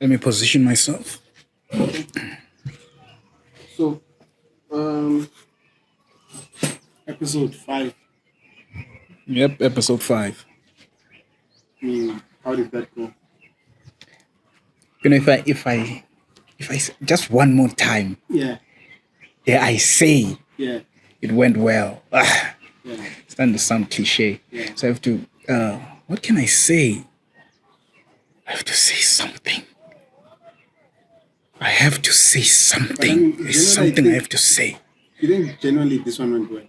Let me position myself. So, episode 5. Yep, episode 5. How did that go? You know, if I just one more time, Yeah, I say yeah, it went well. yeah, It's starting to sound cliche. yeah. So I have to. What can I say? I have to say something. I have to say something. There's something I have to say. You think generally this one went well?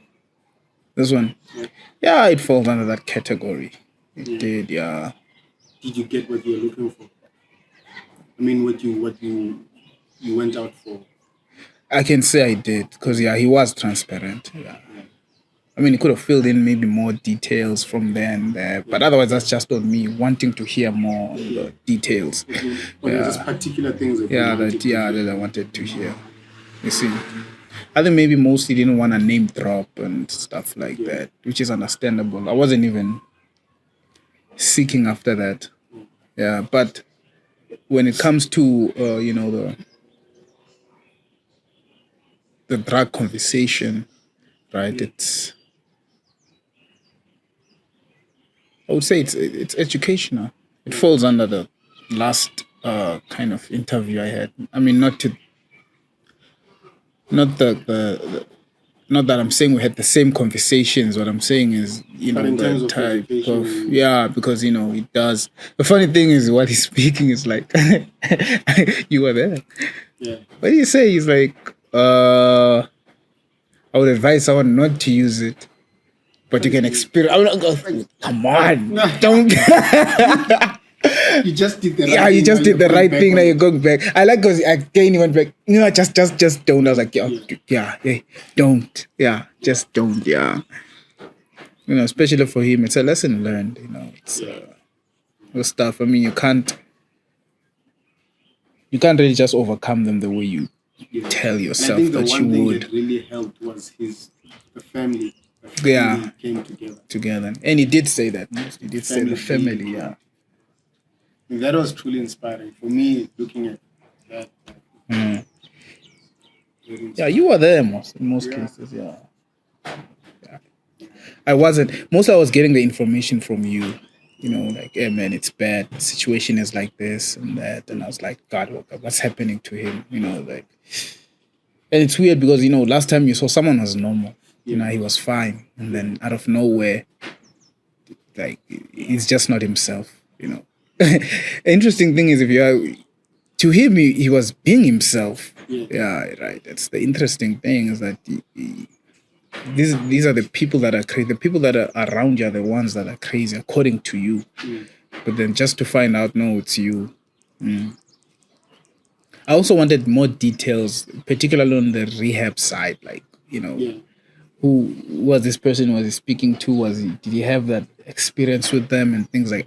This one, Yeah. yeah, it falls under that category. It Yeah. did, yeah. Did you get what you were looking for? I mean, what you went out for? I can say I did because yeah, he was transparent. Yeah. I mean, he could have filled in maybe more details from there and there, but otherwise, that's just on me wanting to hear more on the details. Or there's just particular things that you Yeah, wanted that to yeah, hear? that I wanted to hear. You see, I think maybe mostly didn't want to name drop and stuff like that, which is understandable. I wasn't even seeking after that. Yeah, but when it comes to the drug conversation, right? I would say it's educational. It falls under the last kind of interview I had. I mean, not the not that I'm saying we had the same conversations. What I'm saying is, But in the terms of type of education, because it does. The funny thing is, while he's speaking is like, you were there. yeah, What do you say? He's like, I would advise someone not to use it, but you can experience. I'm not go. Come on, don't. you just did the right Yeah, thing. you just while did the you're right going thing. back Now on you're going back. I like because again you went back. Just don't. I was like, yeah, don't. Yeah, just don't. Yeah, especially for him, it's a lesson learned. It's those stuff. I mean, you can't really just overcome them the way you tell And I yourself think the that you one thing would. that really helped was the family. The Yeah. family came together. Together, and he did say that. He did say the Family family. Yeah. And that was truly inspiring for me. Looking at that. Mm. Very Yeah, inspiring. you were there in most cases. Yeah. I wasn't. Mostly, I was getting the information from you. Like, hey man, it's bad. The situation is like this and that, and I was like, God, what's happening to him? Like, and it's weird because last time you saw someone was normal. He was fine, and then out of nowhere, like he's just not himself. Interesting thing is, if you are to him, he was being himself. Yeah, right. That's the interesting thing is that these are the people that are crazy. The people that are around you are the ones that are crazy, according to you. But then just to find out, no, it's you. I also wanted more details, particularly on the rehab side. Like, who was this person? Was he speaking to? Did he have that experience with them and things like?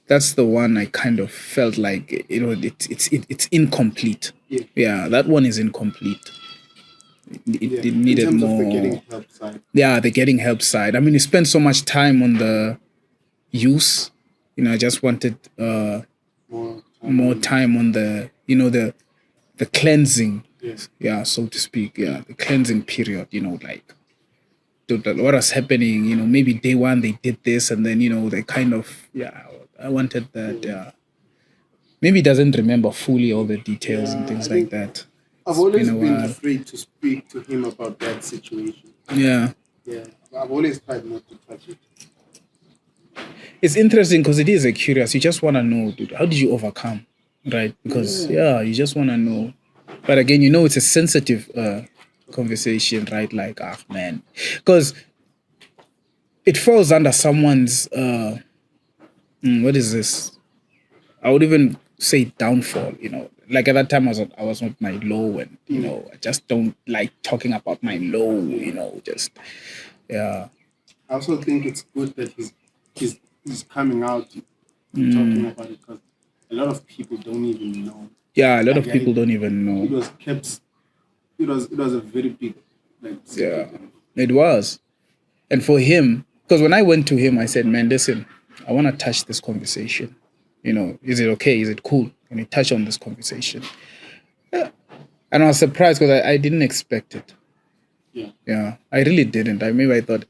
That's the one I kind of felt like it's incomplete. Yeah, that one is incomplete. It needed in terms more. of the getting help side. Yeah, the getting help side. I mean, you spend so much time on the use. I just wanted more time on the the cleansing. Yeah, so to speak. Yeah, the cleansing period. Like what was happening. Maybe day one they did this, and then they kind of I wanted that. Yeah, maybe he doesn't remember fully all the details and things like that. I've always been a been while. afraid to speak to him about that situation. Yeah. Yeah, I've always tried not to touch it. It's interesting because it is a curious. You just want to know, dude, how did you overcome, right? Because you just want to know. But again, it's a sensitive conversation, right? Like, man, because it falls under someone's what is this? I would even say downfall. Like at that time, I was on my low, and I just don't like talking about my low. Just yeah. I also think it's good that he's coming out and talking about it because a lot of people don't even know. Yeah, a lot of people don't even know. It was kept. It was a very big Yeah, it was, and for him, Because when I went to him, I said, man, listen, I want to touch this conversation. Is it okay? Is it cool? Can you touch on this conversation? Yeah. And I was surprised because I didn't expect it. Yeah. Yeah, I really didn't. I thought,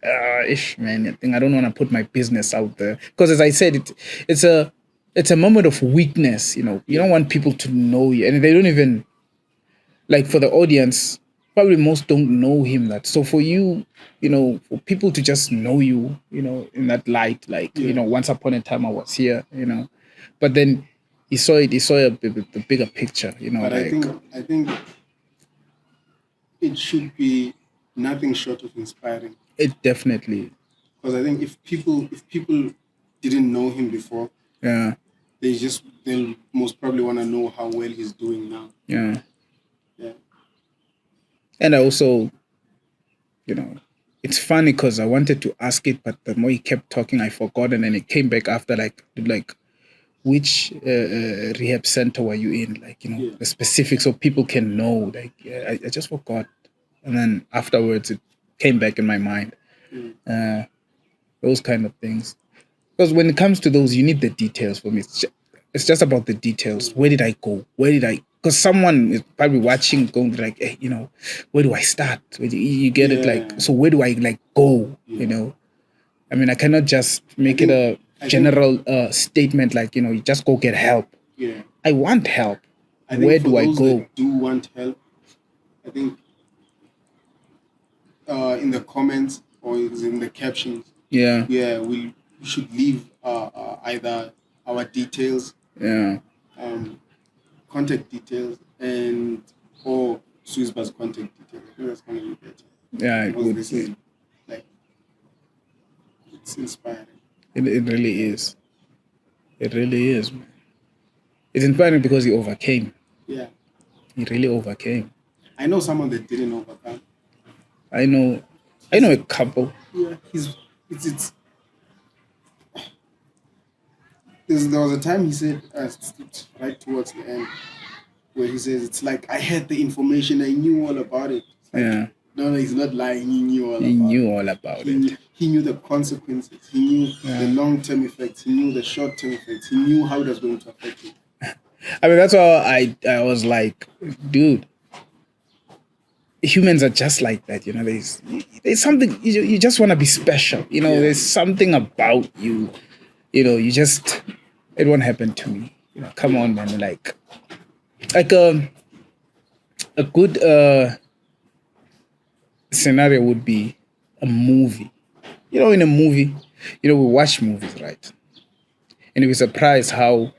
man, I don't want to put my business out there because, as I said, it's a moment of weakness. You don't want people to know you, and they don't even like for the audience. Probably most don't know him that. So for you, for people to just know you, in that light, like once upon a time I was here, but then he saw it. He saw the bigger picture, But like I think it should be nothing short of inspiring. it definitely. Because I think if people didn't know him before, Yeah. they'll most probably want to know how well he's doing now. Yeah. Yeah. And I also, it's funny because I wanted to ask it, but the more he kept talking, I forgot, and then it came back after like which rehab center were you in? Like the specifics so people can know. Like I just forgot, and then afterwards it came back in my mind. Those kind of things. Because when it comes to those, you need the details for me. It's just about the details. Where did I go? Where did I? Because someone is probably watching, going like, hey, where do I start? You get it? Like, so where do I go? I cannot just make it a general statement like, you just go get help. Yeah. I want help. I think Where for do I those go? that do want help, I think in the comments or in the captions, Yeah. we should leave either our details, Yeah. contact details, and or Suizba's contact details. I think that's gonna be better. Yeah, it Because would this be. is like it's inspiring. It really is. It really is, man. It's inspiring because he overcame. Yeah. He really overcame. I know someone that didn't overcome. I know a couple. Yeah, it's there was a time he said right towards the end where he says it's like I had the information, I knew all about it. It's like, Yeah. no, he's not lying. He knew all He about knew it. all about He it. knew, he knew the consequences. He knew the long-term effects. He knew the short-term effects. He knew how it was going to affect him. That's why I was like, dude, humans are just like that, there's something you just want to be special, there's something about you, you just it won't happen to me, come on, man, like a good scenario would be a movie. In a movie, we watch movies, right? And we're surprised how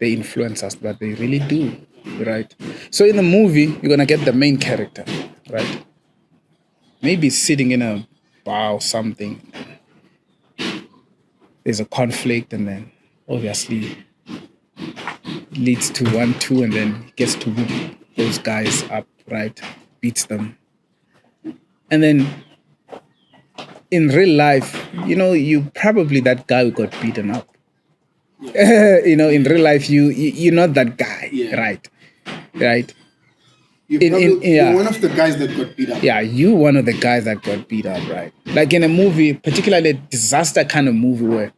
they influence us, but they really do, right? So in the movie, you're gonna get the main character, right? Maybe sitting in a bar or something. There's a conflict, and then obviously leads to 1-2, and then gets to whoop those guys up, right? Beats them, and then in real life, you probably that guy who got beaten up. In real life, you're not that guy, right? You're one of the guys that got beat up. Yeah, you one of the guys that got beat up, right? Like in a movie, particularly a disaster kind of movie where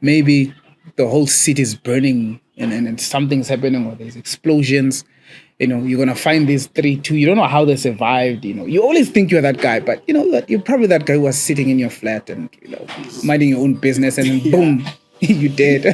maybe the whole city is burning and something's happening or there's explosions. You're gonna find these 3-2. You don't know how they survived. You always think you're that guy, but you're probably that guy who was sitting in your flat and minding your own business, and then boom, you dead.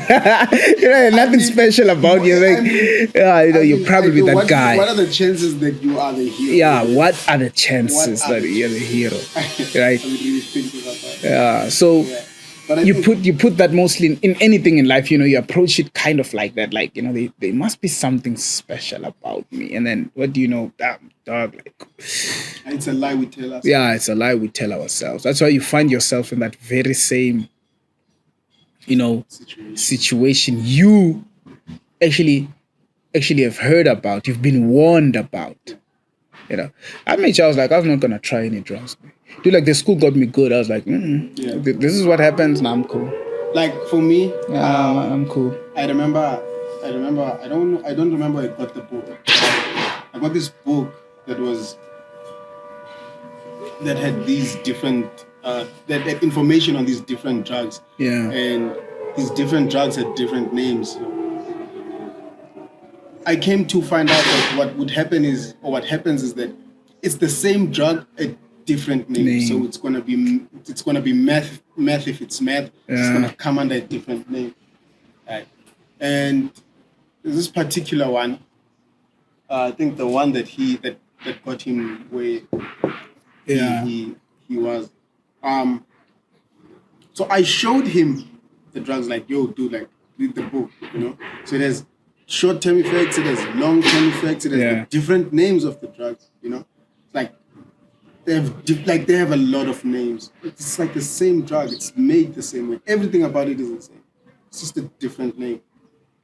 Nothing special about you. You're probably that guy. What are the chances that you are the hero? Yeah, what are the chances that you're the hero, right? I really think about that. Yeah, so. Yeah. But you put that mostly in anything in life, you approach it kind of like that, like, there must be something special about me. And then what do you know? Damn, dog, like, it's a lie we tell ourselves. Yeah, it's a lie we tell ourselves. That's why you find yourself in that very same, situation you actually have heard about, you've been warned about. I was like, I was not gonna try any drugs. Dude, like the school got me good. I was like, this is what happens. Now I'm cool. Like for me, I'm cool. I remember. I don't remember I got the book. I got this book that had these different that information on these different drugs. Yeah. And these different drugs had different names. I came to find out that what would happen is, or what happens is that it's the same drug, a different name. So it's gonna be meth if it's meth. It's Yeah. gonna come under a different name. Right. And this particular one, I think the one that got him where Yeah. he was. So I showed him the drugs, like, yo, dude, like, read the book, you know. So it has short-term effects, it has long-term effects, it has Yeah. the different names of the drugs, you know. Like they have a lot of names. It's like the same drug. It's made the same way. Everything about it is the same. It's just a different name.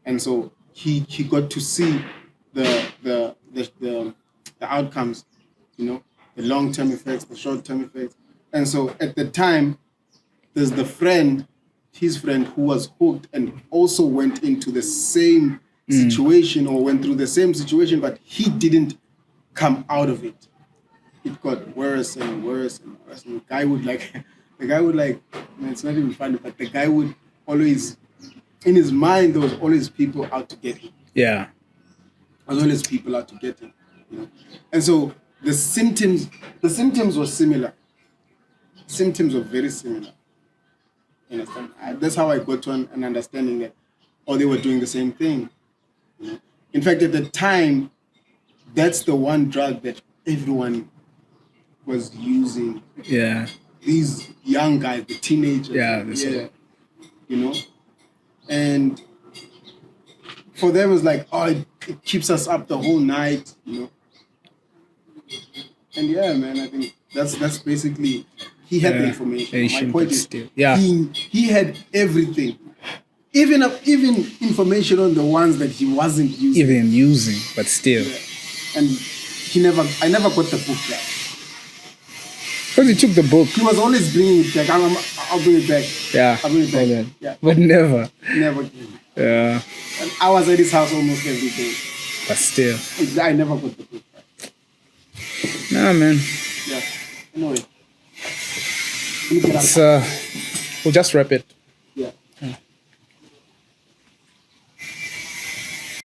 And so he got to see the outcomes, you know, the long-term effects, the short-term effects. And so at the time, there's his friend who was hooked and also went into the same situation or went through the same situation, but he didn't come out of it. It got worse and worse and worse. And the guy would like, man, it's not even funny, but the guy would always, in his mind, there was always people out to get him. Yeah. There was always people out to get him. You know? And so the symptoms were similar. Symptoms were very similar. You understand? That's how I got to an understanding that, they were doing the same thing. You know? In fact, at the time, that's the one drug that everyone was using. Yeah. These young guys, the teenagers. Yeah. You know? And for them, it's like, it keeps us up the whole night, you know? And yeah, man, I think that's basically, he had the information. My point is, he had everything. Even information on the ones that he wasn't using. But still. Yeah. And I never got the book back. Because he took the book. He was always bringing it back. I'll bring it back. Yeah. I'll bring it back. Yeah. But never. Never came. Yeah. And I was at his house almost every day. But still. I never got the book back. Nah, man. Yeah. Anyway. Let me get out. We'll just wrap it.